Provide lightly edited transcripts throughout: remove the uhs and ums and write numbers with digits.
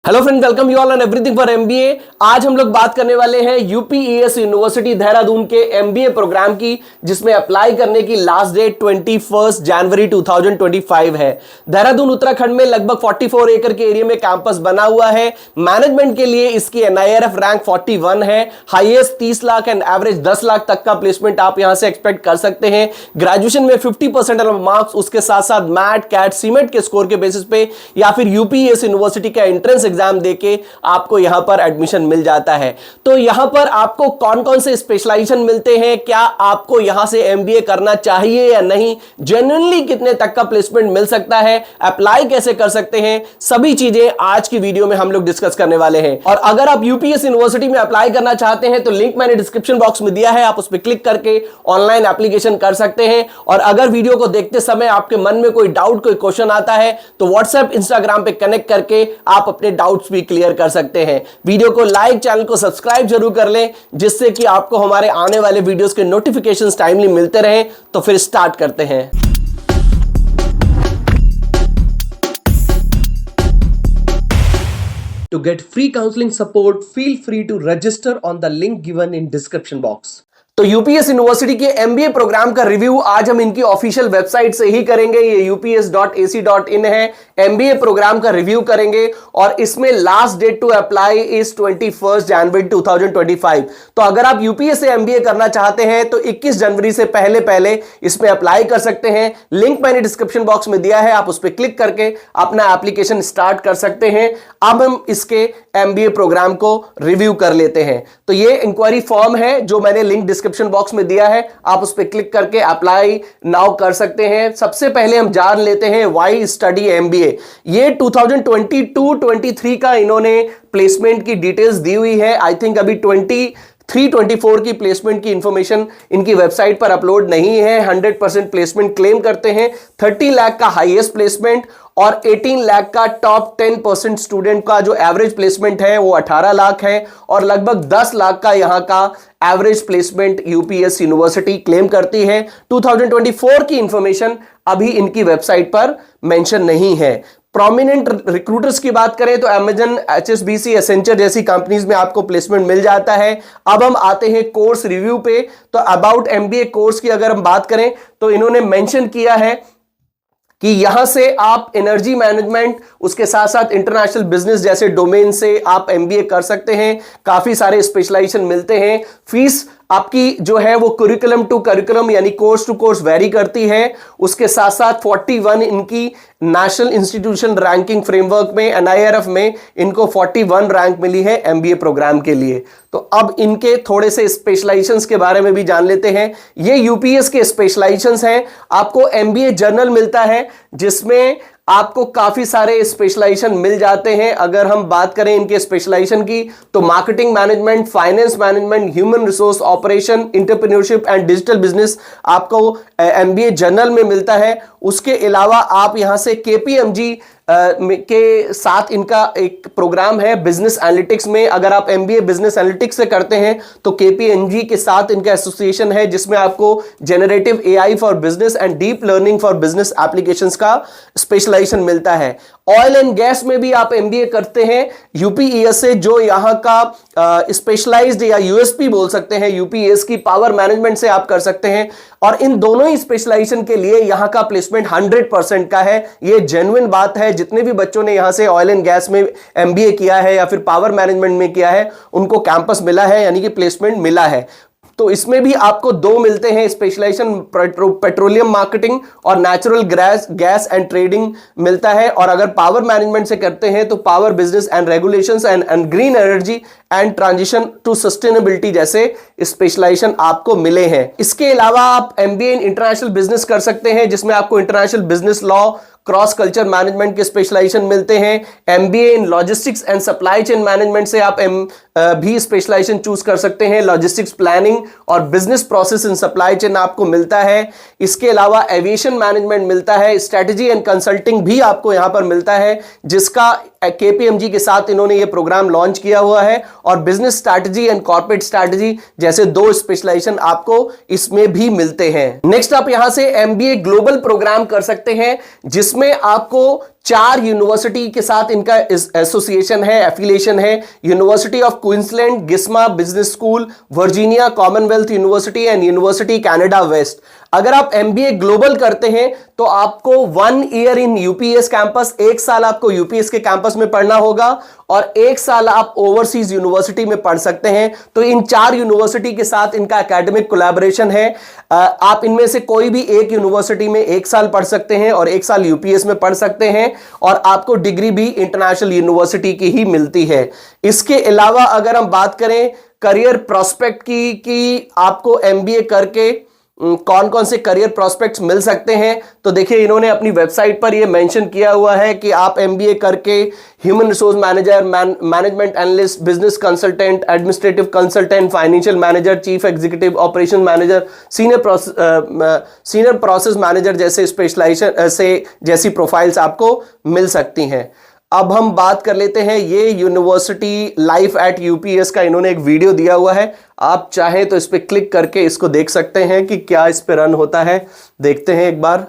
Hello friend, welcome you all on everything for MBA. आज हम लोग बात करने वाले हैं यूपीईएस यूनिवर्सिटी देहरादून के एमबीए प्रोग्राम की, जिसमें अप्लाई करने की लास्ट डेट 21 जनवरी 2025 है। देहरादून उत्तराखंड में लगभग 44 एकड़ के एरिया में कैंपस बना हुआ है। मैनेजमेंट के लिए इसकी एनआईआरएफ रैंक 41 है। Highest 30 lakh and average 10 lakh तक का प्लेसमेंट आप यहां से एक्सपेक्ट कर सकते हैं। ग्रेजुएशन में 50% मार्क्स, उसके साथ साथ मैट कैट सीमेट के स्कोर के बेसिस पे या फिर यूपीईएस यूनिवर्सिटी का एंट्रेंस एग्जाम देके आपको यहां पर एडमिशन मिल जाता है। तो यहां पर आपको कौन कौन से स्पेशलाइजेशन मिलते हैं, क्या आपको यहां से एमबीए करना चाहिए या नहीं, जेन्युइनली कितने तक का प्लेसमेंट मिल सकता है, अप्लाई कैसे कर सकते हैं, सभी चीजें आज की वीडियो में हम लोग डिस्कस करने वाले हैं। और अगर आप यूपीएस यूनिवर्सिटी में अप्लाई करना चाहते हैं तो लिंक मैंने डिस्क्रिप्शन बॉक्स में दिया है, आप उस पर क्लिक करके ऑनलाइन एप्लीकेशन कर सकते हैं। और अगर वीडियो को देखते समय आपके मन में कोई डाउट, कोई क्वेश्चन आता है तो व्हाट्सएप, इंस्टाग्राम पे कनेक्ट करके आप अपने डाउट्स भी क्लियर कर सकते हैं। वीडियो को लाइक, चैनल को सब्सक्राइब जरूर कर लें, जिससे कि आपको हमारे आने वाले वीडियोस के नोटिफिकेशंस टाइमली मिलते रहें। तो फिर स्टार्ट करते हैं। To get free counseling support, feel free to register on the link given in description box. तो यूपीएस यूनिवर्सिटी के एमबीए प्रोग्राम का रिव्यू आज हम इनकी ऑफिशियल वेबसाइट से ही करेंगे। ये ups.ac.in है। एमबीए प्रोग्राम का रिव्यू करेंगे और इसमें last date to apply is 21 January 2025। तो अगर आप यूपीएस से एमबीए करना चाहते हैं तो 21 जनवरी से पहले इसमें अप्लाई कर सकते हैं। लिंक मैंने डिस्क्रिप्शन बॉक्स में दिया है, आप उस पर क्लिक करके अपना एप्लीकेशन स्टार्ट कर सकते हैं। अब हम इसके एमबीए प्रोग्राम को रिव्यू कर लेते हैं। तो ये इंक्वायरी फॉर्म है जो मैंने लिंक डिस्क्रिप्शन बॉक्स में दिया है, आप उस पर क्लिक करके अप्लाई नाउ कर सकते हैं। सबसे पहले हम जान लेते हैं व्हाई स्टडी एमबीए। ये 2022-23 का इन्होंने प्लेसमेंट की डिटेल्स दी हुई है। आई थिंक अभी 23-24 की प्लेसमेंट की इंफॉर्मेशन इनकी वेबसाइट पर अपलोड नहीं है। 100% प्लेसमेंट क्लेम करते हैं। 30 लाख का हाईएस्ट प्लेसमेंट और 18 लाख का टॉप 10% स्टूडेंट का जो एवरेज प्लेसमेंट है वो 18 लाख है और लगभग 10 लाख का यहां का average placement UPS university claim करती है। 2024 की इंफॉर्मेशन अभी इनकी वेबसाइट पर मेंशन नहीं है। प्रोमिनेंट रिक्रूटर्स की बात करें तो अमेजन, एचएसबीसी, एसेंचर जैसी कंपनीज में आपको प्लेसमेंट मिल जाता है। अब हम आते हैं कोर्स रिव्यू पे। तो अबाउट एमबीए कोर्स की अगर हम बात करें तो इन्होंने मेंशन किया है कि यहां से आप एनर्जी मैनेजमेंट, उसके साथ साथ इंटरनेशनल बिजनेस जैसे डोमेन से आप एमबीए कर सकते हैं। काफी सारे स्पेशलाइजेशन मिलते हैं। फीस आपकी जो है वो करिकुलम टू करिकुलम यानी कोर्स टू कोर्स वेरी करती है। उसके साथ साथ 41 इनकी नेशनल इंस्टीट्यूशन रैंकिंग फ्रेमवर्क में, एनआईआरएफ में इनको 41 रैंक मिली है एमबीए प्रोग्राम के लिए। तो अब इनके थोड़े से स्पेशलाइजेशंस के बारे में भी जान लेते हैं। ये यूपीएस के स्पेशलाइजेशंस हैं। आपको एमबीए जर्नल मिलता है जिसमें आपको काफी सारे स्पेशलाइजेशन मिल जाते हैं। अगर हम बात करें इनके स्पेशलाइजेशन की तो marketing management, finance management, human resource operation, entrepreneurship and digital business आपको एमबीए जर्नल में मिलता है। उसके अलावा आप यहां से केपीएमजी के साथ इनका एक प्रोग्राम है बिजनेस एनालिटिक्स में। अगर आप एमबीए बिजनेस एनालिटिक्स से करते हैं तो केपीएमजी के साथ इनका एसोसिएशन है, जिसमें आपको generative AI for business and deep learning for business applications का स्पेशलाइजेशन मिलता है। ऑयल एंड गैस में भी आप एमबीए करते हैं यूपीईएस से, जो यहां का स्पेशलाइज्ड या यूएसपी बोल सकते हैं यूपीईएस की। पावर मैनेजमेंट से आप कर सकते हैं और इन दोनों ही स्पेशलाइजेशन के लिए यहां का प्लेसमेंट 100% का है। ये जेन्युइन बात है। जितने भी बच्चों ने यहां से ऑयल एंड गैस में एमबीए किया है या फिर पावर मैनेजमेंट में किया है, उनको कैंपस मिला है, यानी कि प्लेसमेंट मिला है। तो इसमें भी आपको दो मिलते हैं स्पेशलाइजेशन, पेट्रोलियम मार्केटिंग और नेचुरल गैस एंड ट्रेडिंग मिलता है। और अगर पावर मैनेजमेंट से करते हैं तो power business and regulations and green energy and transition to sustainability जैसे स्पेशलाइजेशन आपको मिले हैं। इसके अलावा आप एमबीए इन इंटरनेशनल बिजनेस कर सकते हैं, जिसमें आपको international business law, cross culture management के स्पेशलाइजेशन मिलते हैं। MBA in logistics and supply chain management से आप भी स्पेशलाइजेशन चूज कर सकते हैं। लॉजिस्टिक्स प्लानिंग और business process in supply chain आपको मिलता है। इसके अलावा एविएशन मैनेजमेंट मिलता है। स्ट्रेटजी एंड कंसल्टिंग भी आपको यहां पर मिलता है, जिसका केपीएमजी के साथ इन्होंने ये प्रोग्राम लॉन्च किया हुआ है। और business strategy and corporate strategy जैसे दो स्पेशलाइजेशन आपको इसमें भी मिलते हैं। नेक्स्ट आप यहां से एमबीए ग्लोबल प्रोग्राम कर सकते हैं, जिसमें आपको 4 यूनिवर्सिटी के साथ इनका एसोसिएशन है, एफिलिएशन है। University of Queensland, GISMA business school, Virginia Commonwealth University and University Canada West. अगर आप एमबीए ग्लोबल करते हैं तो आपको 1 ईयर इन यूपीएस कैंपस, 1 साल आपको यूपीएस के कैंपस में पढ़ना होगा और 1 साल आप ओवरसीज यूनिवर्सिटी में पढ़ सकते हैं। तो इन 4 यूनिवर्सिटी के साथ इनका एकेडमिक कोलैबोरेशन है। आप इनमें से कोई भी एक यूनिवर्सिटी में 1 साल पढ़ सकते हैं और 1 साल यूपीएस में पढ़ सकते हैं और आपको डिग्री भी इंटरनेशनल यूनिवर्सिटी की ही मिलती है। इसके अलावा अगर हम बात करें करियर प्रोस्पेक्ट की कि आपको एमबीए करके कौन कौन से करियर प्रोस्पेक्ट्स मिल सकते हैं, तो देखिए इन्होंने अपनी वेबसाइट पर ये मेंशन किया हुआ है कि आप एमबीए करके human resource manager, management analyst, business consultant, administrative consultant, financial manager, chief executive operation manager, senior process manager जैसे स्पेशलाइजेशन से जैसी प्रोफाइल्स आपको मिल सकती हैं। अब हम बात कर लेते हैं, ये यूनिवर्सिटी लाइफ एट यूपीएस का इन्होंने एक वीडियो दिया हुआ है। आप चाहें तो इस पे क्लिक करके इसको देख सकते हैं कि क्या इस पे रन होता है। देखते हैं एक बार।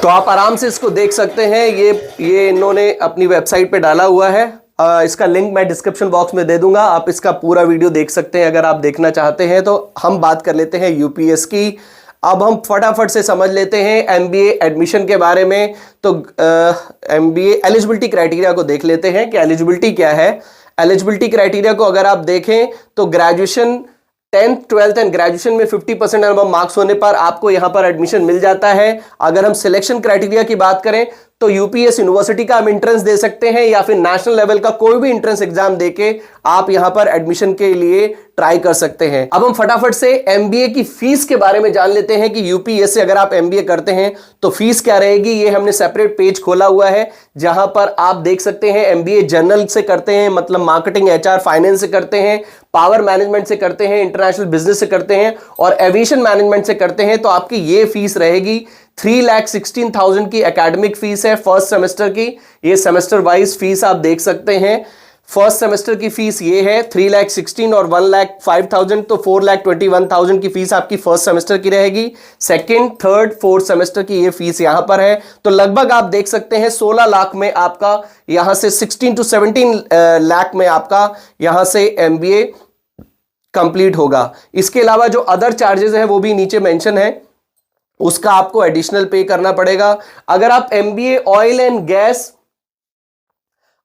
तो आप आराम से इसको देख सकते हैं। ये इन्होंने अपनी वेबसाइट पे डाला हुआ है। इसका लिंक मैं डिस्क्रिप्शन बॉक्स में दे दूंगा, आप इसका पूरा वीडियो देख सकते हैं अगर आप देखना चाहते हैं। तो हम बात कर लेते हैं यूपीएस की। अब हम फटाफट से समझ लेते हैं एमबीए एडमिशन के बारे में। तो एमबीए एलिजिबिलिटी क्राइटेरिया को देख लेते हैं कि एलिजिबिलिटी क्या है। एलिजिबिलिटी क्राइटेरिया को अगर आप देखें तो graduation 10th 12th and graduation में 50% अबव मार्क्स होने पर आपको यहां पर एडमिशन मिल जाता है। अगर हम सिलेक्शन क्राइटेरिया की बात करें तो यूपीएस यूनिवर्सिटी का हम एंट्रेंस दे सकते हैं या फिर नेशनल लेवल का कोई भी एंट्रेंस एग्जाम देके आप यहां पर एडमिशन के लिए ट्राई कर सकते हैं। अब हम फटाफट से एमबीए की फीस के बारे में जान लेते हैं कि यूपीएस से अगर आप एमबीए करते हैं तो फीस क्या रहेगी। ये हमने सेपरेट पेज खोला हुआ है जहां पर आप देख सकते हैं एमबीए जनरल से करते हैं, मतलब मार्केटिंग, एचआर, फाइनेंस से करते हैं, पावर मैनेजमेंट से करते हैं, इंटरनेशनल बिजनेस से करते हैं और एविएशन मैनेजमेंट से करते हैं, तो आपकी ये फीस रहेगी 3,16,000 की एकेडमिक फीस है फर्स्ट सेमेस्टर की। ये सेमेस्टर वाइज फीस आप देख सकते हैं। फर्स्ट सेमेस्टर की फीस ये है 3,16,000 और 1,05,000, तो 4,21,000 की फीस आपकी फर्स्ट सेमेस्टर की रहेगी। सेकंड, थर्ड, फोर्थ सेमेस्टर की ये फीस यहां पर है। तो लगभग आप देख सकते हैं 16 लाख में आपका यहां से 16 to 17 लाख में आपका यहां से एमबीए कंप्लीट होगा। इसके अलावा जो अदर चार्जेस है वो भी नीचे मेंशन है, उसका आपको एडिशनल पे करना पड़ेगा। अगर आप एमबीए ऑयल एंड गैस,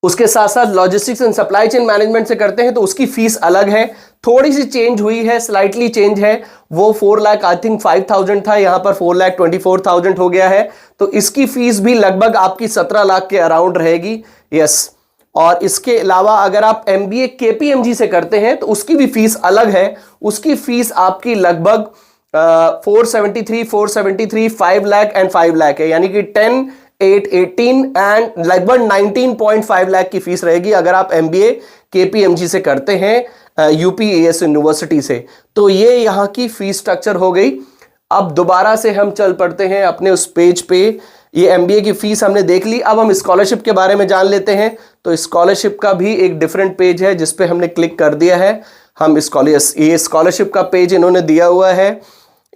उसके साथ साथ logistics and supply chain management से करते हैं तो उसकी फीस अलग है। थोड़ी सी चेंज हुई है, स्लाइटली चेंज है। वो 4,05,000 था, यहां पर 4,24,000 हो गया है। तो इसकी फीस भी लगभग आपकी 17 लाख के अराउंड रहेगी। यस, और इसके अलावा अगर आप एमबीए केपीएमजी से करते हैं तो उसकी भी फीस अलग है। उसकी फीस आपकी लगभग 473, 5 लाख एंड 5 लाख है, यानी कि 10, 8, 18 एंड लगभग 19.5 लाख की फीस रहेगी अगर आप एमबीए केपीएमजी से करते हैं यूपीएस यूनिवर्सिटी से। तो ये यहाँ की फीस स्ट्रक्चर हो गई। अब दोबारा से हम चल पड़ते हैं अपने उस पेज पे। ये एमबीए की फीस हमने देख ली। अब हम स्कॉलरशिप के बारे में जान लेते हैं। तो स्कॉलरशिप का भी एक डिफरेंट पेज है जिसपे हमने क्लिक कर दिया है। हम ये स्कॉलरशिप का पेज इन्होंने दिया हुआ है।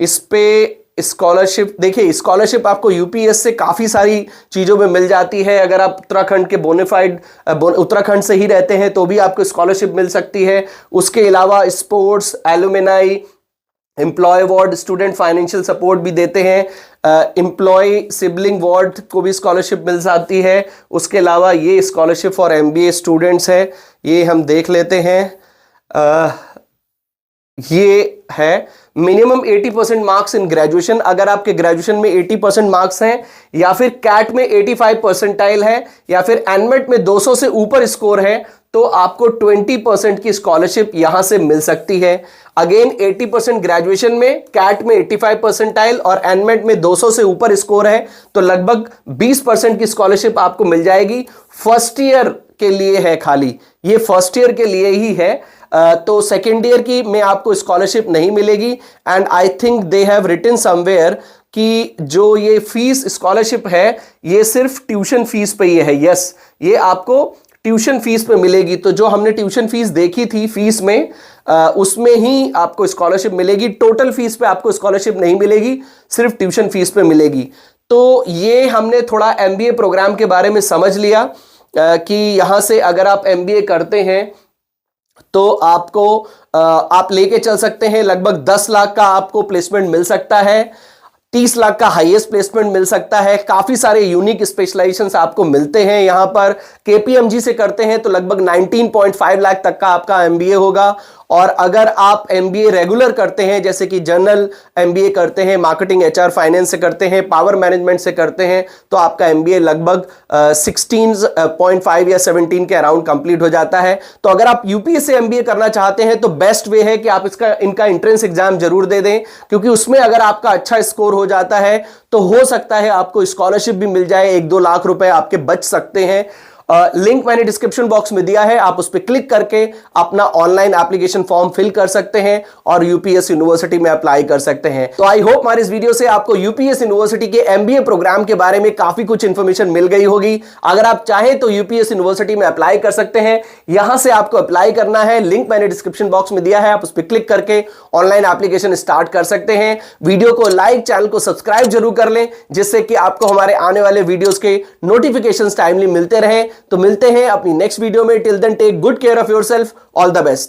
इस पे स्कॉलरशिप देखिए, स्कॉलरशिप आपको यूपीएस से काफ़ी सारी चीज़ों में मिल जाती है। अगर आप उत्तराखंड के बोनाफाइड उत्तराखंड से ही रहते हैं तो भी आपको स्कॉलरशिप मिल सकती है। उसके अलावा sports, alumni, employ ward, student financial support भी देते हैं। एम्प्लॉय सिबलिंग वार्ड को भी स्कॉलरशिप मिल जाती है। उसके अलावा ये स्कॉलरशिप फॉर एमबीए स्टूडेंट्स है, ये हम देख लेते हैं। ये है मिनिमम 80% मार्क्स इन ग्रेजुएशन। अगर आपके ग्रेजुएशन में 80% मार्क्स हैं या फिर कैट में 85 परसेंटाइल है या फिर एनमेट में 200 से ऊपर स्कोर है तो आपको 20% की स्कॉलरशिप यहां से मिल सकती है। अगेन 80% ग्रेजुएशन में, कैट में 85 परसेंटाइल और एनमेट में 200 से ऊपर स्कोर है तो लगभग 20% की स्कॉलरशिप आपको मिल जाएगी। फर्स्ट ईयर के लिए है, खाली ये फर्स्ट ईयर के लिए ही है। तो सेकेंड ईयर की में आपको स्कॉलरशिप नहीं मिलेगी। And I think they have written somewhere कि जो ये फीस स्कॉलरशिप है ये सिर्फ ट्यूशन फीस पे ही है। यस, ये आपको ट्यूशन फीस पे मिलेगी। तो जो हमने ट्यूशन फीस देखी थी फीस में, उसमें ही आपको स्कॉलरशिप मिलेगी। टोटल फीस पे आपको स्कॉलरशिप नहीं मिलेगी, सिर्फ ट्यूशन फीस पे मिलेगी। तो ये हमने थोड़ा एमबीए प्रोग्राम के बारे में समझ लिया कि यहां से अगर आप एमबीए करते हैं तो आपको आप लेके चल सकते हैं, लगभग 10 लाख का आपको प्लेसमेंट मिल सकता है, 30 लाख का हाईएस्ट प्लेसमेंट मिल सकता है। काफी सारे यूनिक स्पेशलाइजेशंस आपको मिलते हैं यहां पर। केपीएमजी से करते हैं तो लगभग 19.5 लाख तक का आपका एमबीए होगा। और अगर आप एमबीए रेगुलर करते हैं, जैसे कि जनरल एमबीए करते हैं, मार्केटिंग एचआर फाइनेंस से करते हैं, पावर मैनेजमेंट से करते हैं, तो आपका एमबीए लगभग 16.5 या 17 के अराउंड कंप्लीट हो जाता है। तो अगर आप यूपीएससी एमबीए करना चाहते हैं तो बेस्ट वे है कि आप इनका एंट्रेंस एग्जाम जरूर दे दें, क्योंकि उसमें अगर आपका अच्छा स्कोर हो जाता है तो हो सकता है आपको स्कॉलरशिप भी मिल जाए, 1-2 लाख रुपए आपके बच सकते हैं। लिंक मैंने डिस्क्रिप्शन बॉक्स में दिया है, आप उस पर क्लिक करके अपना ऑनलाइन एप्लीकेशन फॉर्म फिल कर सकते हैं और यूपीएस यूनिवर्सिटी में अप्लाई कर सकते हैं। तो आई होप हमारे इस वीडियो से आपको यूपीएस यूनिवर्सिटी के एमबीए प्रोग्राम के बारे में काफी कुछ इंफॉर्मेशन मिल गई होगी। अगर आप चाहें तो यूपीएस यूनिवर्सिटी में अप्लाई कर सकते हैं। यहां से आपको अप्लाई करना है, लिंक मैंने डिस्क्रिप्शन बॉक्स में दिया है, आप उस पर क्लिक करके ऑनलाइन एप्लीकेशन स्टार्ट कर सकते हैं। वीडियो को लाइक, चैनल को सब्सक्राइब जरूर कर लें, जिससे कि आपको हमारे आने वाले वीडियोस के नोटिफिकेशंस टाइमली मिलते रहें। तो मिलते हैं अपनी नेक्स्ट वीडियो में। Till then take good care of yourself. All the best.